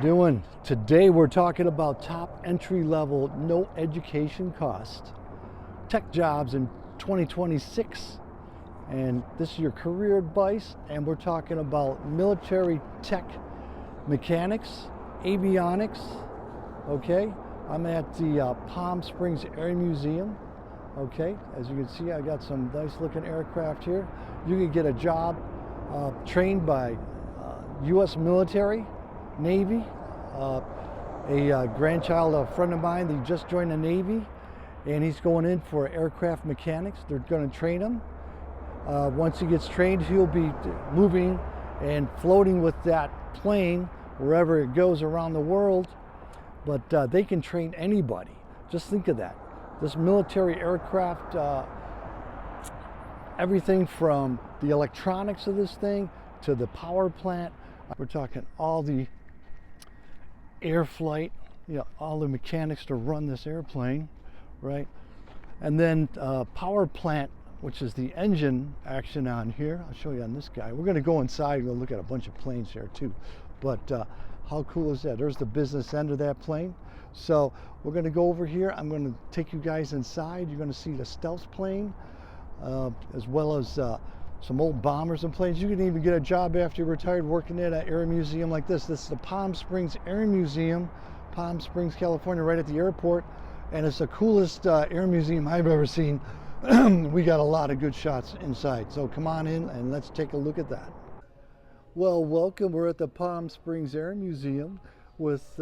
doing? Today we're talking about top entry level, no education cost tech jobs in 2026. And this is your career advice, and we're talking about military tech mechanics, avionics. Okay, I'm at the Palm Springs Air Museum. Okay, as you can see, I got some nice looking aircraft here. You can get a job trained by U.S. military, Navy. A grandchild of a friend of mine, he just joined the Navy, and he's going in for aircraft mechanics. They're going to train him. Once he gets trained, he'll be moving and floating with that plane wherever it goes around the world. But they can train anybody. Just think of that. This military aircraft, everything from the electronics of this thing to the power plant. We're talking all the air flight, all the mechanics to run this airplane, right? And then power plant, which is the engine action on here. I'll show you on this guy. We're going to go inside and go look at a bunch of planes here too. But how cool is that? There's the business end of that plane. So we're going to go over here. I'm going to take you guys inside. You're going to see the stealth plane, as well as some old bombers and planes. You can even get a job after you're retired working at an air museum like this. This is the Palm Springs Air Museum, Palm Springs, California, right at the airport. And it's the coolest air museum I've ever seen. We got a lot of good shots inside. So come on in and let's take a look at that. Well, welcome. We're at the Palm Springs Air Museum with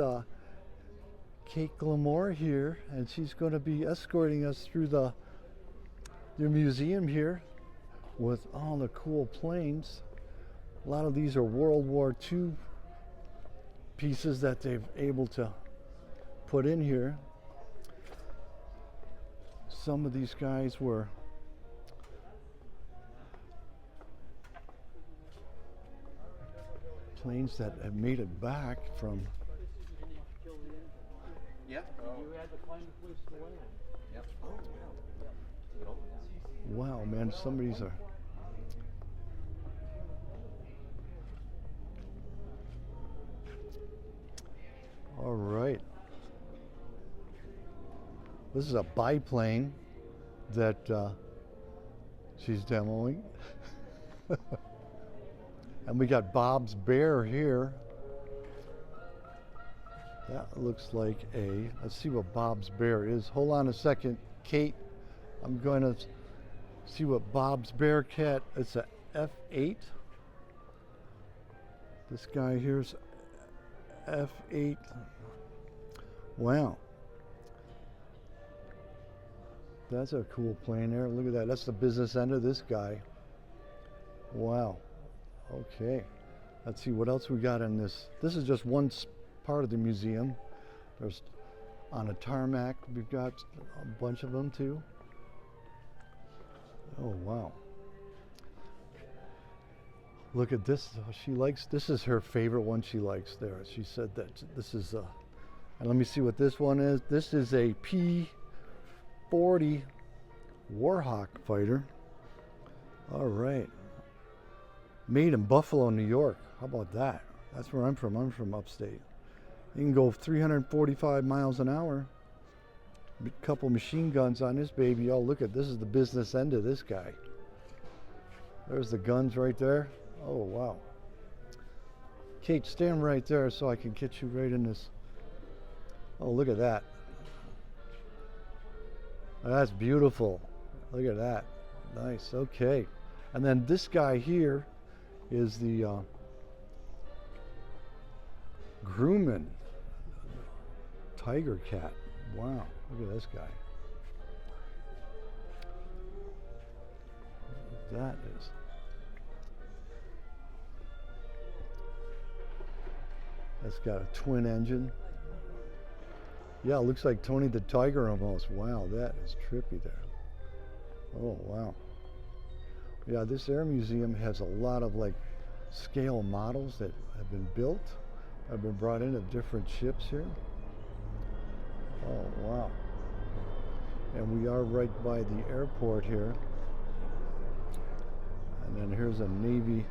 Kate Glamour here, and she's going to be escorting us through the museum here with all the cool planes. A lot of these are World War II pieces that they've able to put in here. Some of these guys were planes that have made it back from. Yeah. You had to find a place to land. Yep. Wow, man, some of these are. All right. This is a biplane that she's demoing. And we got Bob's Bear here. That looks like let's see what Bob's Bear is. Hold on a second, Kate. I'm going to see what Bob's Bearcat, it's a F8. This guy here's F8. Wow. That's a cool plane there. Look at that. That's the business end of this guy. Wow. Okay. Let's see what else we got in this. This is just one part of the museum. There's on a tarmac. We've got a bunch of them too. Oh, wow. Look at this. She likes, this is her favorite one she likes there. She said that this is and let me see what this one is. This is a P-40 Warhawk fighter. All right. Made in Buffalo, New York. How about that? That's where I'm from. I'm from upstate. You can go 345 miles an hour. A couple machine guns on this baby. Oh, look at this is the business end of this guy. There's the guns right there. Oh, wow. Kate, stand right there so I can get you right in this. Oh, look at that. That's beautiful. Look at that. Nice. Okay. And then this guy here is the Grumman Tiger Cat. Wow. Look at this guy. That is. That's got a twin engine. Yeah, it looks like Tony the Tiger almost. Wow, that is trippy there. Oh, wow. Yeah, this air museum has a lot of like scale models that have been built, have been brought in of different ships here. Oh, wow. And we are right by the airport here. And then here's a Navy.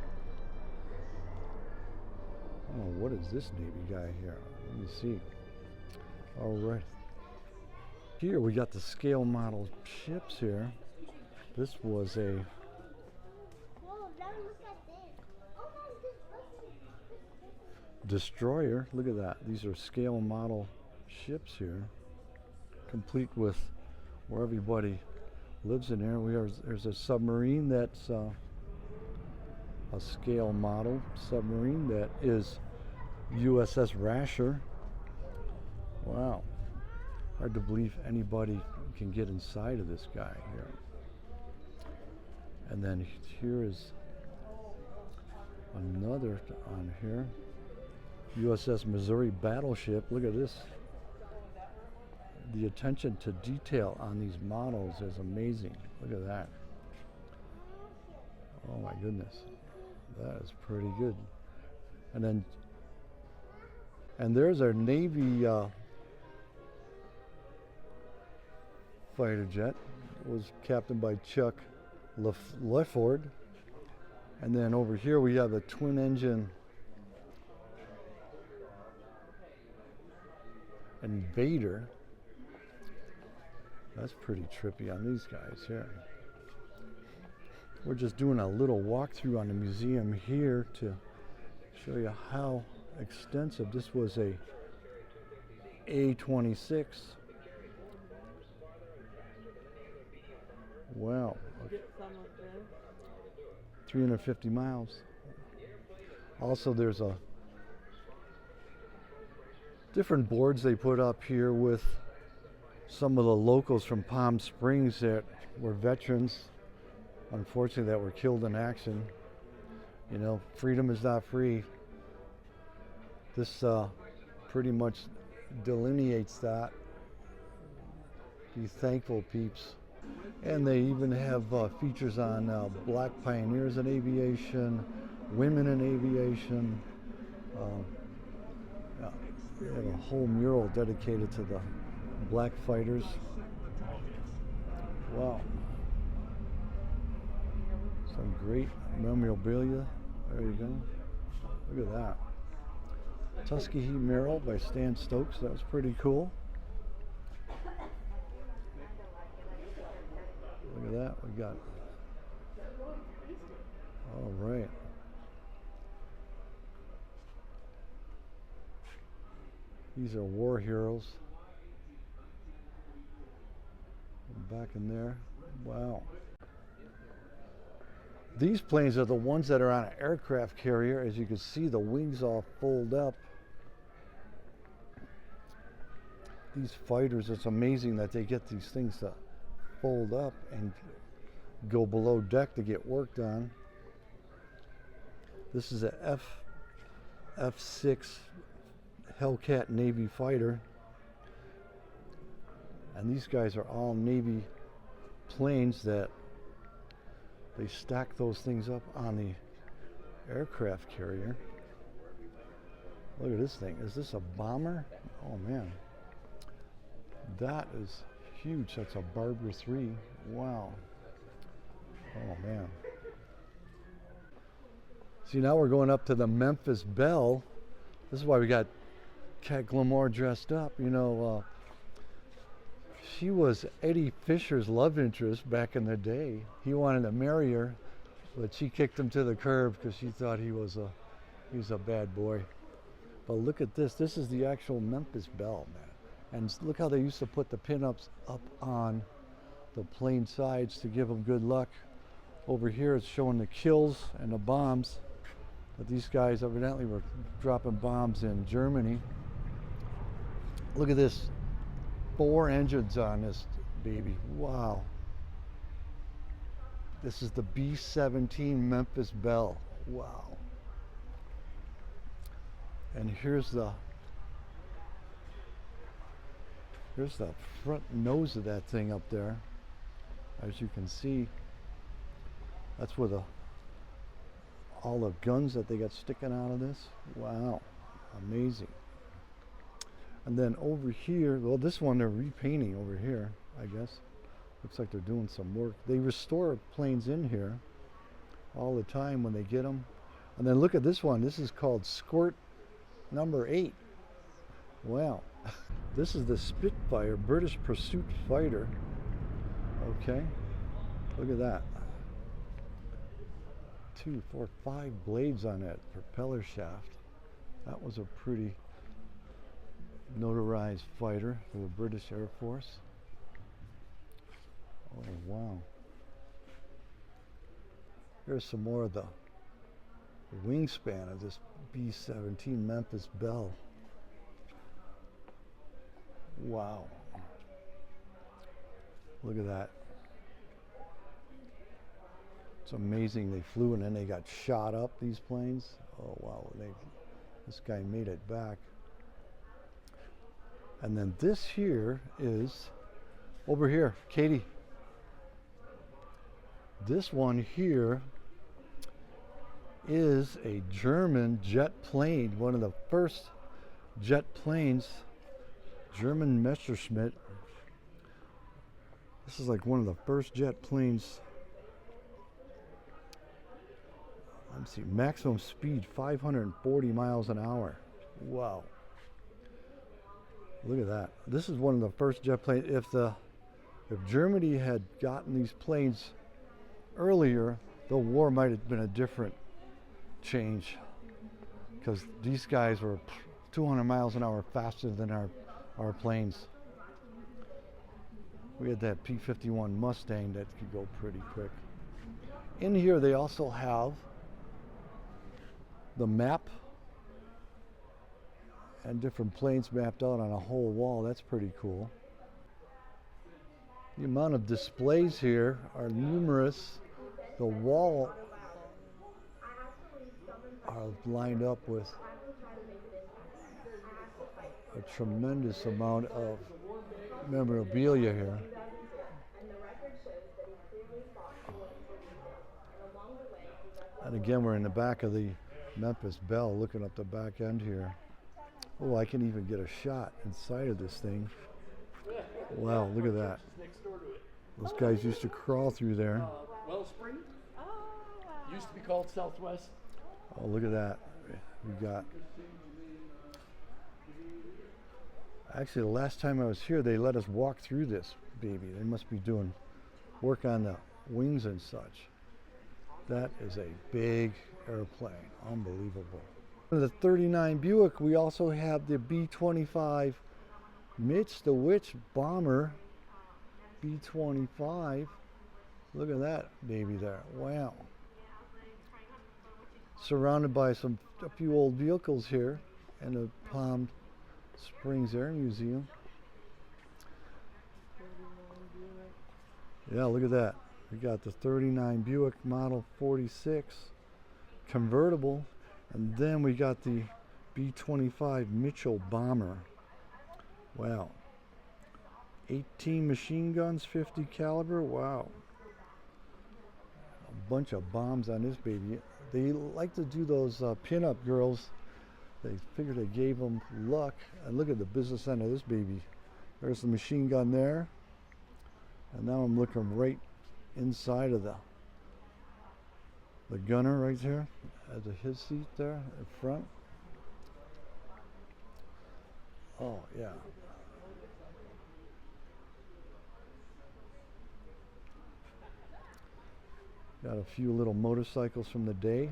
Oh, what is this Navy guy here? Let me see. All right. Here we got the scale model ships here. This was a Whoa, now look at this. Oh my goodness. destroyer. Look at that. These are scale model ships here, complete with where everybody lives in there. There's a submarine that's a scale model submarine that is USS Rasher. Wow. Hard to believe anybody can get inside of this guy here. And then here is another on here. USS Missouri battleship. Look at this. The attention to detail on these models is amazing. Look at that. Oh my goodness. That is pretty good. And there's our Navy fighter jet. It was captained by Chuck Lefford. And then over here we have a twin engine Invader. That's pretty trippy on these guys here. We're just doing a little walkthrough on the museum here to show you how extensive. This was a A-26. Wow. 350 miles. Also, there's a different boards they put up here with some of the locals from Palm Springs that were veterans, unfortunately, that were killed in action. You know, freedom is not free. This pretty much delineates that. Be thankful, peeps. And they even have features on black pioneers in aviation, women in aviation. They have a whole mural dedicated to the black fighters. Wow. Some great memorabilia. There you go. Look at that. Tuskegee mural by Stan Stokes. That was pretty cool. Look at that. We got. All right. These are war heroes. Back in there. Wow. These planes are the ones that are on an aircraft carrier. As you can see, the wings all fold up. These fighters, it's amazing that they get these things to fold up and go below deck to get worked on. This is a F6 Hellcat Navy fighter. And these guys are all Navy planes that they stack those things up on the aircraft carrier. Look at this thing. Is this a bomber? Oh man. That is huge. That's a Barbara 3. Wow. Oh man. See, now we're going up to the Memphis Belle. This is why we got Cat Glamour dressed up. You know, she was Eddie Fisher's love interest back in the day. He wanted to marry her, but she kicked him to the curb because she thought he was a bad boy. But look at this. This is the actual Memphis Belle, man. And look how they used to put the pinups up on the plane sides to give them good luck. Over here it's showing the kills and the bombs. But these guys evidently were dropping bombs in Germany. Look at this. 4 engines on this baby. Wow. This is the B-17 Memphis Belle. Wow. And here's the front nose of that thing up there. As you can see, that's where all the guns that they got sticking out of this. Wow, amazing. And then over here, well, this one they're repainting over here, I guess. Looks like they're doing some work. They restore planes in here all the time when they get them. And then look at this one. This is called Squirt number 8. Wow. This is the Spitfire, British Pursuit Fighter. Okay. Look at that. 2, 4, 5 blades on that propeller shaft. That was a pretty notarized fighter for the British Air Force. Oh, wow. Here's some more of the wingspan of this B-17 Memphis Belle. Wow. Look at that. It's amazing they flew and then they got shot up, these planes. Oh, wow. This guy made it back. And then this here is over here, Katie. This one here is a German jet plane, one of the first jet planes, German Messerschmitt. This is like one of the first jet planes. Let's see, maximum speed 540 miles an hour. Wow. Look at that. This is one of the first jet planes. If Germany had gotten these planes earlier, the war might have been a different change, because these guys were 200 miles an hour faster than our planes. We had that P-51 Mustang that could go pretty quick. In here they also have the map and different planes mapped out on a whole wall. That's pretty cool. The amount of displays here are numerous. The wall are lined up with a tremendous amount of memorabilia here. And again, we're in the back of the Memphis Belle, looking up the back end here. Oh, I can even get a shot inside of this thing. Wow, look at that. Those guys used to crawl through there. Wellspring? Used to be called Southwest. Oh, look at that. We got... Actually, the last time I was here, they let us walk through this baby. They must be doing work on the wings and such. That is a big airplane. Unbelievable. For the 39 Buick, we also have the B-25 Mitch the Witch bomber. B-25. Look at that baby there. Wow. Surrounded by a few old vehicles here in the Palm Springs Air Museum. Yeah, look at that. We got the 39 Buick Model 46 convertible, and then we got the B-25 Mitchell bomber. Wow. 18 machine guns, 50 caliber. Wow. A bunch of bombs on this baby. They like to do those pin-up girls. They figured they gave them luck. And look at the business end of this baby. There's the machine gun there. And now I'm looking right inside of the gunner right here at his seat there in front. Oh yeah. Got a few little motorcycles from the day.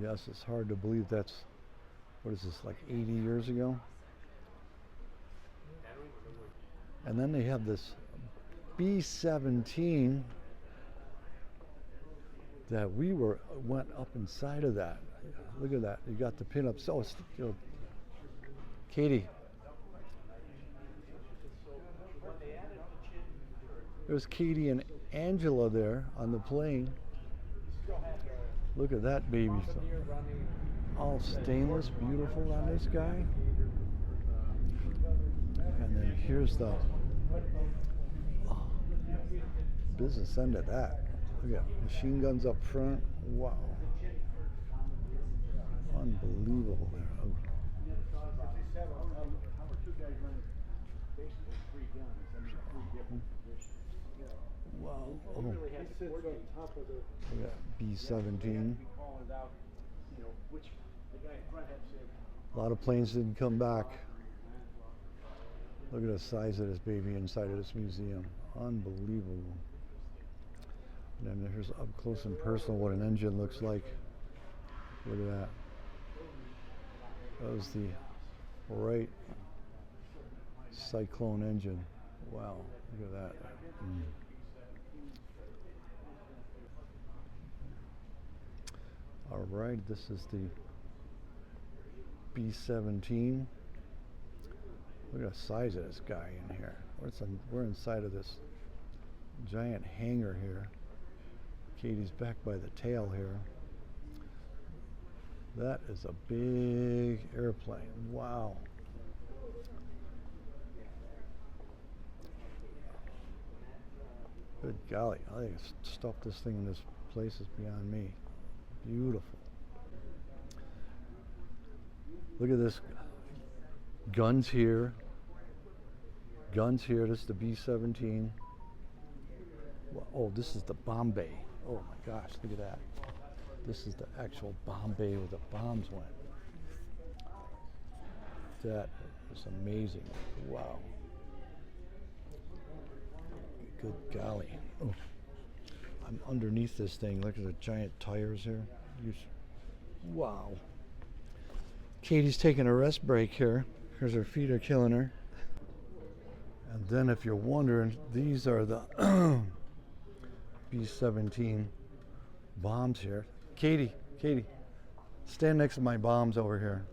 Yes, it's hard to believe that's, what is this, like 80 years ago? And then they have this B-17 that went up inside of that. Look at that. You got the pin up. So, Katie. There's Katie and Angela there on the plane. Look at that baby. All stainless, beautiful on this guy. And then here's the business end of that. Look at machine guns up front. Wow. Unbelievable there. Oh. Wow. Oh, He really had to coordinate. we got B-17. Calling out, which the guy in front had said. A lot of planes didn't come back. Look at the size of this baby inside of this museum. Unbelievable. And then here's up close and personal what an engine looks like. Look at that. That was the Wright Cyclone engine. Wow, look at that. All right, this is the B-17. Look at the size of this guy in here. We're inside of this giant hangar here. Katie's back by the tail here. That is a big airplane. Wow. Good golly. I think stuff this thing in this place is beyond me. Beautiful. Look at this. Guns here. Guns here. This is the B-17. Oh, this is the bomb bay. Oh my gosh, look at that. This is the actual bomb bay where the bombs went. That is amazing. Wow. Good golly. Oh. I'm underneath this thing. Look at the giant tires here. Wow. Katie's taking a rest break here because her feet are killing her. And then if you're wondering, these are the B-17 bombs here. Katie, stand next to my bombs over here.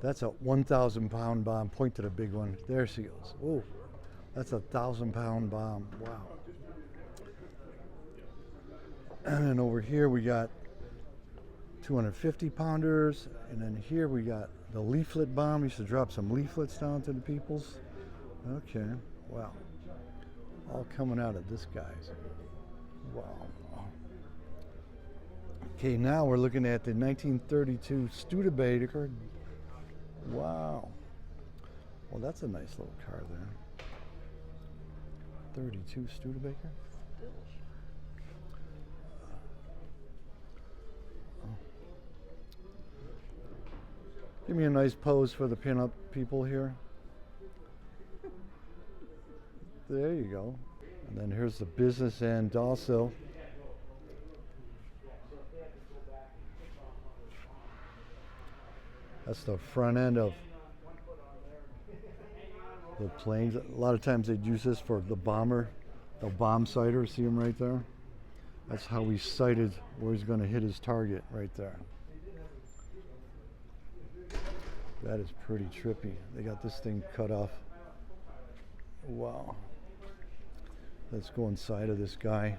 That's a 1,000-pound bomb. Point to the big one. There she goes. Oh, that's a 1,000-pound bomb. Wow. And then over here we got 250-pounders. And then here we got the leaflet bomb. Used to drop some leaflets down to the peoples. Okay. Wow. All coming out of this guy's. Wow. Okay, now we're looking at the 1932 Studebaker. Wow. Well, that's a nice little car there. 32 Studebaker. Give me a nice pose for the pinup people here. There you go. And then here's the business end also. That's the front end of the planes. A lot of times they'd use this for the bomber, the bomb sighter. See him right there? That's how he sighted where he's going to hit his target right there. That is pretty trippy. They got this thing cut off. Wow. Let's go inside of this guy.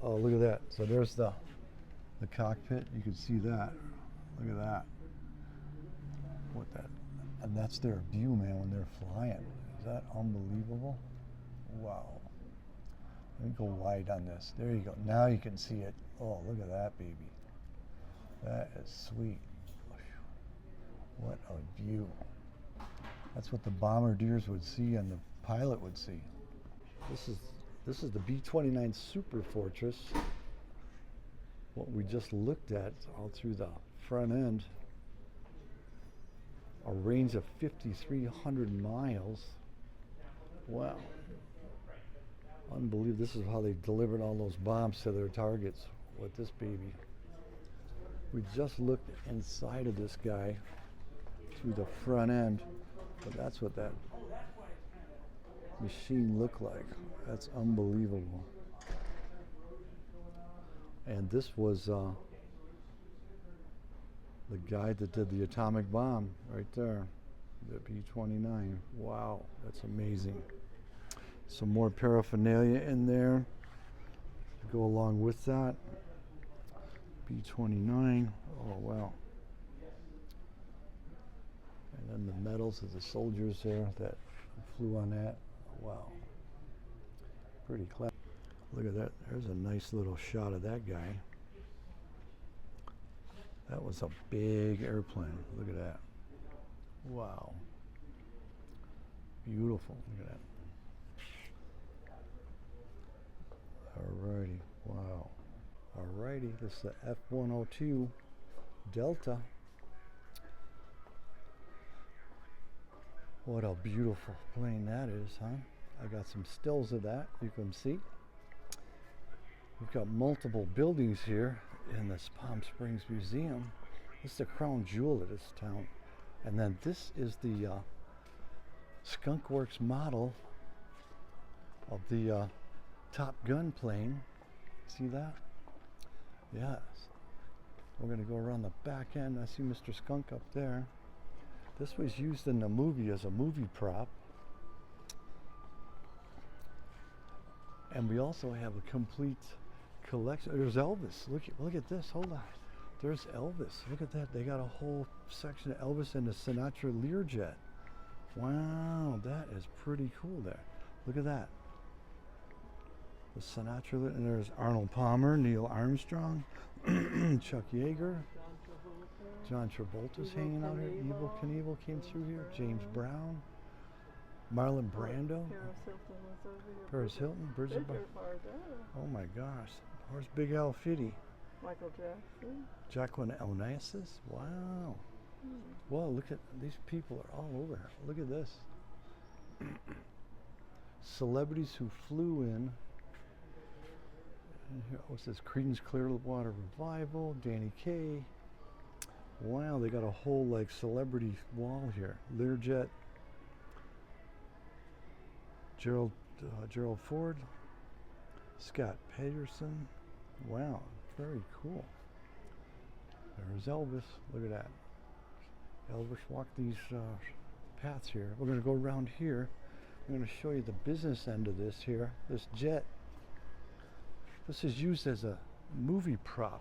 Oh, look at that. So there's the cockpit. You can see that. Look at that. What that? And that's their view, man, when they're flying. Is that unbelievable? Wow. Let me go wide on this. There you go. Now you can see it. Oh, look at that, baby. That is sweet. What a view. That's what the bombardiers would see and the pilot would see. This is the B-29 Super Fortress. What we just looked at all through the front end. A range of 5,300 miles. Wow. Unbelievable. This is how they delivered all those bombs to their targets with this baby. We just looked inside of this guy through the front end, but that's what that machine looked like. That's unbelievable. And this was the guy that did the atomic bomb right there, the B-29. Wow, that's amazing. Some more paraphernalia in there to go along with that. B-29. Oh, wow. And then the medals of the soldiers there that flew on that. Wow. Pretty clever. Look at that. There's a nice little shot of that guy. That was a big airplane. Look at that. Wow. Beautiful. Look at that. Alrighty. Wow. Alrighty. This is the F-102 Delta. What a beautiful plane that is, huh? I got some stills of that, you can see. We've got multiple buildings here in this Palm Springs Museum. This is the crown jewel of this town. And then this is the Skunk Works model of the Top Gun plane. See that? Yes. We're going to go around the back end. I see Mr. Skunk up there. This was used in the movie as a movie prop. And we also have a complete collection. There's Elvis. Look at this. Hold on. There's Elvis. Look at that. They got a whole section of Elvis and the Sinatra Learjet. Wow, that is pretty cool there. Look at that. The Sinatra, and there's Arnold Palmer, Neil Armstrong, Chuck Yeager, John Travolta's hanging out here. Evel Knievel came through here. James Brown, Marlon Brando, Paris Hilton, Bridget Oh my gosh, where's Big Al Fitty? Michael Jackson. Jacqueline Onassis. Wow. Well, look at these people are all over here. Look at this. Celebrities who flew in. And here, what's this? Creedence Clearwater Revival, Danny Kaye. Wow, they got a whole like celebrity wall here. Learjet, Gerald Ford, Scott Peterson. Wow, very cool. There's Elvis. Look at that. Elvis walked these paths here. We're going to go around here. I'm going to show you the business end of this here. This jet. This is used as a movie prop.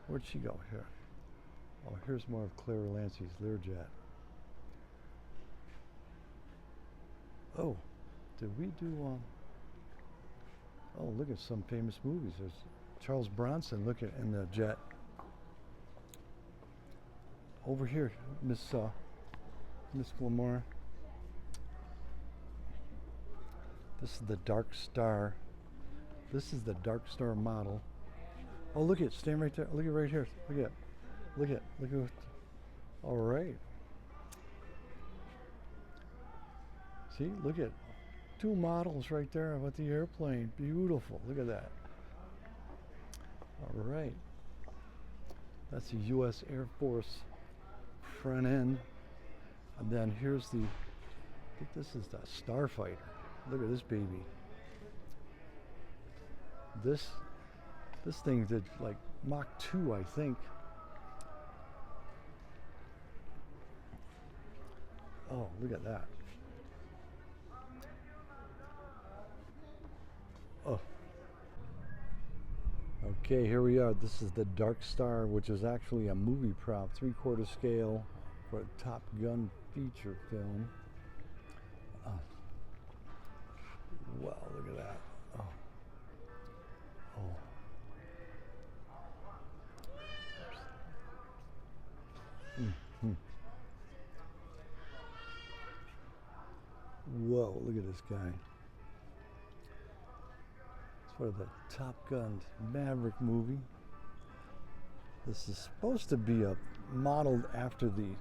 Where'd she go here? Oh, here's more of Claire Lancey's Learjet. Oh, did we do? Oh, look at some famous movies. There's Charles Bronson. Look at in the jet. Over here, Miss Glamour. This is the Dark Star. This is the Dark Star model. Oh, look at stand right there. Look at right here. Look at. All right. See, look at two models right there with the airplane. Beautiful. Look at that. All right. That's the U.S. Air Force front end. And then here's the, I think this is the Starfighter. Look at this baby. This thing did like Mach 2, I think. Oh, look at that. Oh. Okay, here we are. This is the Dark Star, which is actually a movie prop, 3/4 scale for a Top Gun feature film. Wow, look at that. Oh. Oh. Mm-hmm. Whoa, look at this guy. It's for the Top Gun Maverick movie. This is supposed to be modeled after the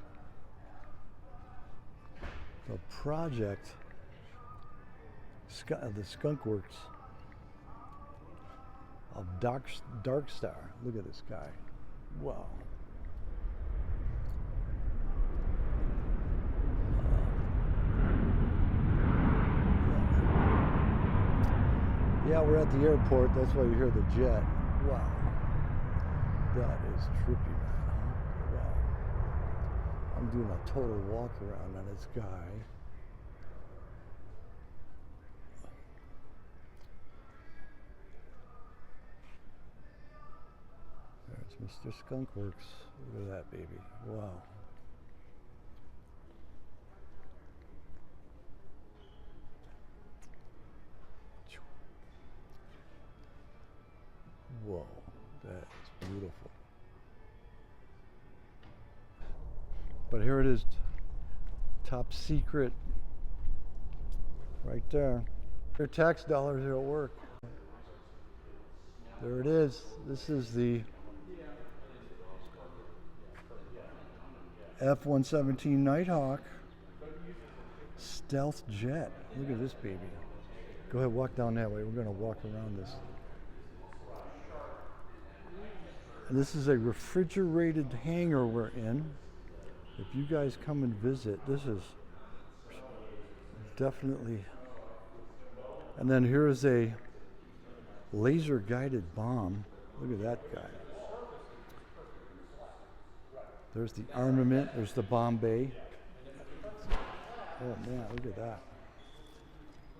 project, the Skunk Works of Dark Star. Look at this guy. Wow. Yeah, we're at the airport. That's why you hear the jet. Wow. That is trippy, man. Huh? Wow. I'm doing a total walk around on this guy. There's Mr. Skunk Works. Look at that baby. Wow. Whoa, that is beautiful. But here it is, Top secret. Right there. Your tax dollars are at work. There it is. This is the F-117 Nighthawk stealth jet. Look at this baby. Go ahead, walk down that way. We're going to walk around this. And this is a refrigerated hangar we're in. If you guys come and visit, this is definitely. And then here's a laser guided bomb. Look at that guy. There's the armament, there's the bomb bay. Oh man, look at that.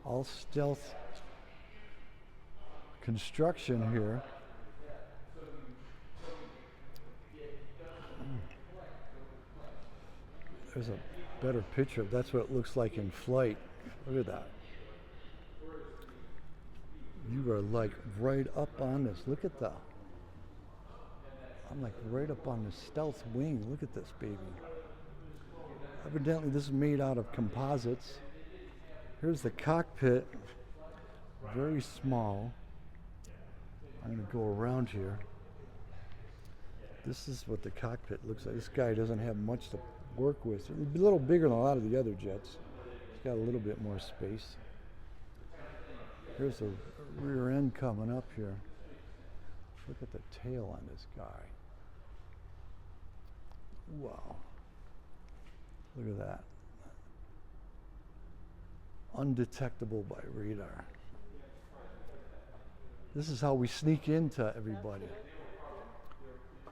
All stealth construction here. There's a better picture. That's what it looks like in flight. Look at that. You are like right up on this. Look at that. I'm like right up on the stealth wing. Look at this baby. Evidently this is made out of composites. Here's the cockpit. Very small. I'm going to go around here. This is what the cockpit looks like. This guy doesn't have much to work with. It's a little bigger than a lot of the other jets. It's got a little bit more space. Here's the rear end coming up here. Look at the tail on this guy. Wow. Look at that. Undetectable by radar. This is how we sneak into everybody.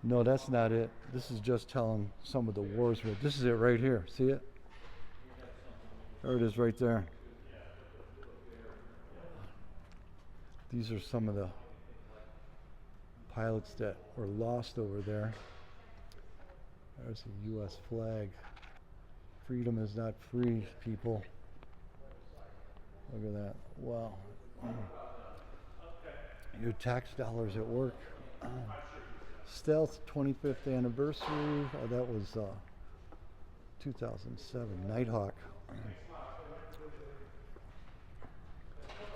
No, that's not it. This is just telling some of the wars. This is it right here. See it? There it is right there. These are some of the pilots that were lost over there. There's the U.S. flag. Freedom is not free, people. Look at that. Wow. Your tax dollars at work. Stealth 25th anniversary. Oh, that was 2007. Nighthawk.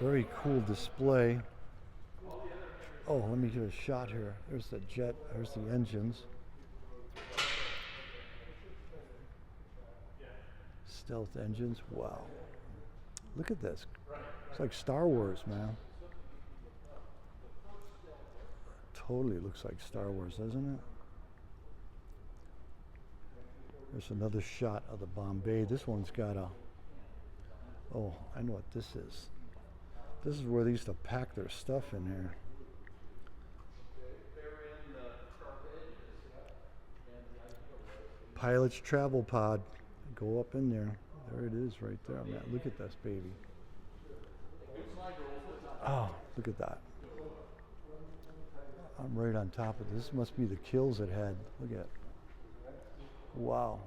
Very cool display. Oh, let me get a shot here. There's the jet. There's the engines. Stealth engines. Wow. Look at this. It's like Star Wars, man. Totally looks like Star Wars, doesn't it? There's another shot of the Bombay. This one's got a... Oh, I know what this is. This is where they used to pack their stuff in here. Pilot's travel pod. Go up in there. There it is right there. Man, look at this baby. Oh, look at that. I'm right on top of this. This must be the kills it had. Look at. Wow.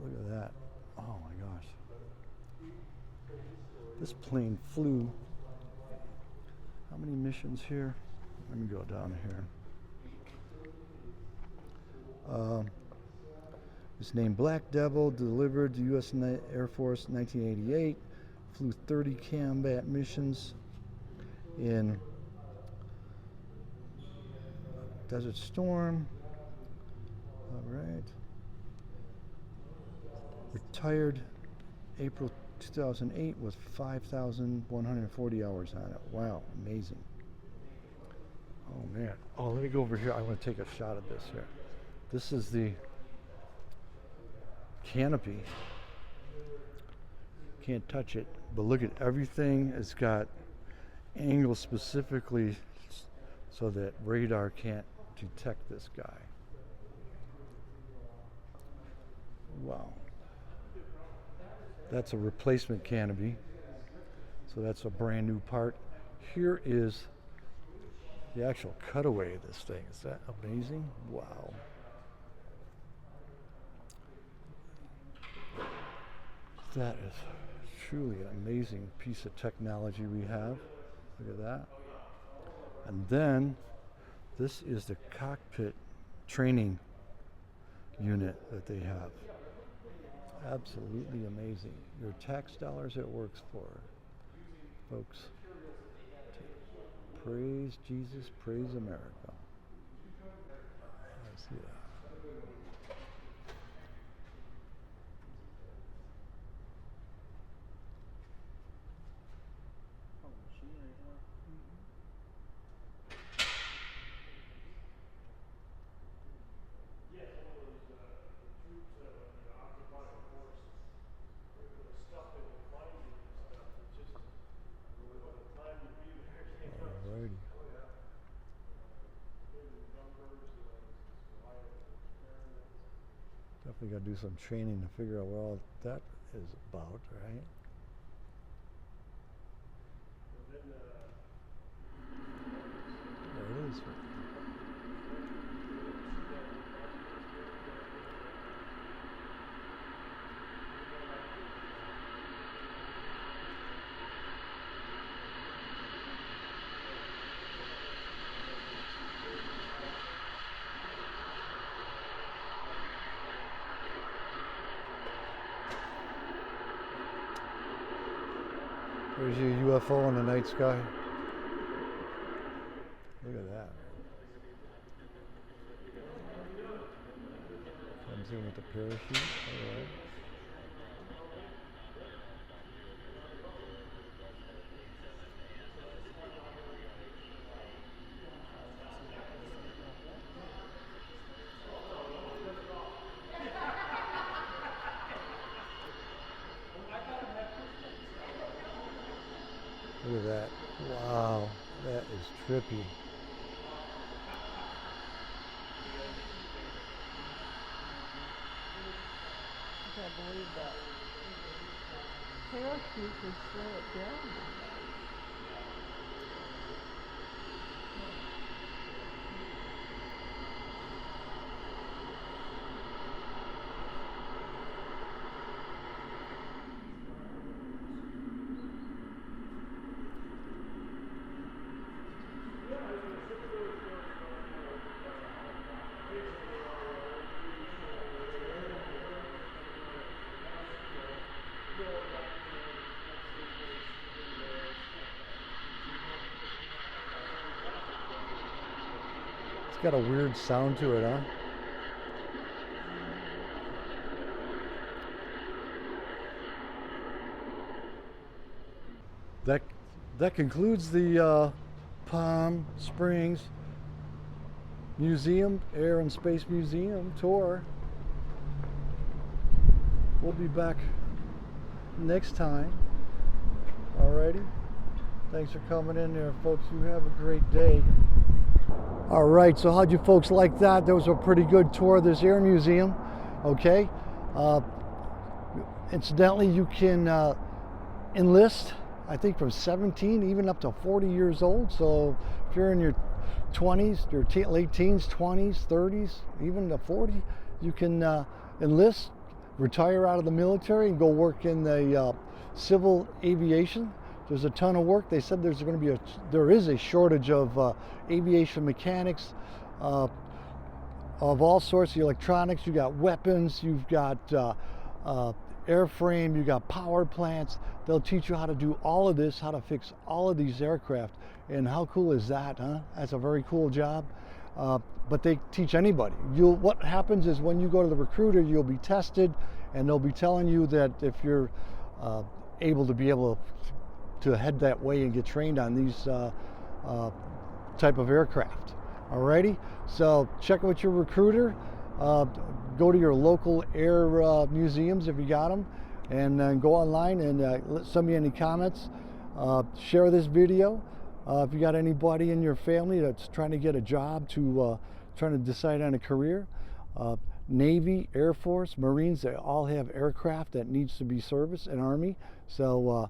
Look at that. Oh my gosh. This plane flew. How many missions here? Let me go down here. It's named Black Devil, delivered to U.S. Air Force 1988. Flew 30 combat missions in Desert Storm. All right. Retired April 2008 with 5,140 hours on it. Wow, amazing. Oh man. Oh, let me go over here. I want to take a shot of this here. This is the canopy. Can't touch it, but look at everything. It's got angles specifically so that radar can't detect this guy. Wow. That's a replacement canopy. So that's a brand new part. Here is the actual cutaway of this thing. Is that amazing? Wow. That is truly an amazing piece of technology we have. Look at that. And then this is the cockpit training unit that they have. Absolutely amazing. Your tax dollars it works for, folks. Praise Jesus, praise America. Let's see that. Alrighty. Definitely got to do some training to figure out what all that is about, right? There it is. There's your UFO in the night sky. Look at that. Comes in with the parachute. All right. Look at that. Wow, that is trippy. I can't believe that. Parachute would slow it down. It's got a weird sound to it, huh? That concludes the Palm Springs Museum, Air and Space Museum tour. We'll be back next time. Alrighty. Thanks for coming in there, folks. You have a great day. All right, so how'd you folks like that? That was a pretty good tour of this air museum. Okay. Incidentally, you can enlist, I think, from 17 even up to 40 years old. So if you're in your 20s, your late teens, 20s, 30s, even to 40, you can enlist, retire out of the military, and go work in the civil aviation. There's a ton of work. They said there is a shortage of aviation mechanics of all sorts of electronics. You got weapons, you've got airframe, you got power plants. They'll teach you how to do all of this, how to fix all of these aircraft. And how cool is that, huh? That's a very cool job. But they teach anybody. What happens is when you go to the recruiter, you'll be tested, and they'll be telling you that if you're able to head that way and get trained on these type of aircraft. Alrighty, so check with your recruiter. Go to your local air museums if you got them, and go online and send me any comments. Share this video. If you got anybody in your family that's trying to get a job, trying to decide on a career, Navy, Air Force, Marines, they all have aircraft that needs to be serviced, and Army. So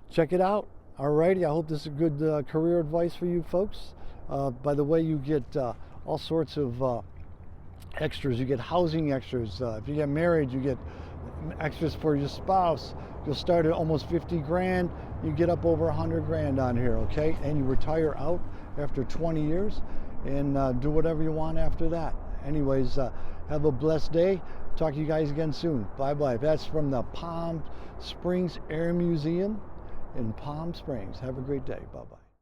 check it out. Alrighty, I hope this is good career advice for you folks. By the way, you get all sorts of extras. You get housing extras. If you get married, you get extras for your spouse. You'll start at almost 50 grand. You get up over 100 grand on here, okay? And you retire out after 20 years. and do whatever you want after that. Anyways, have a blessed day. Talk to you guys again soon. Bye-bye. That's from the Palm Springs Air Museum in Palm Springs. Have a great day. Bye-bye.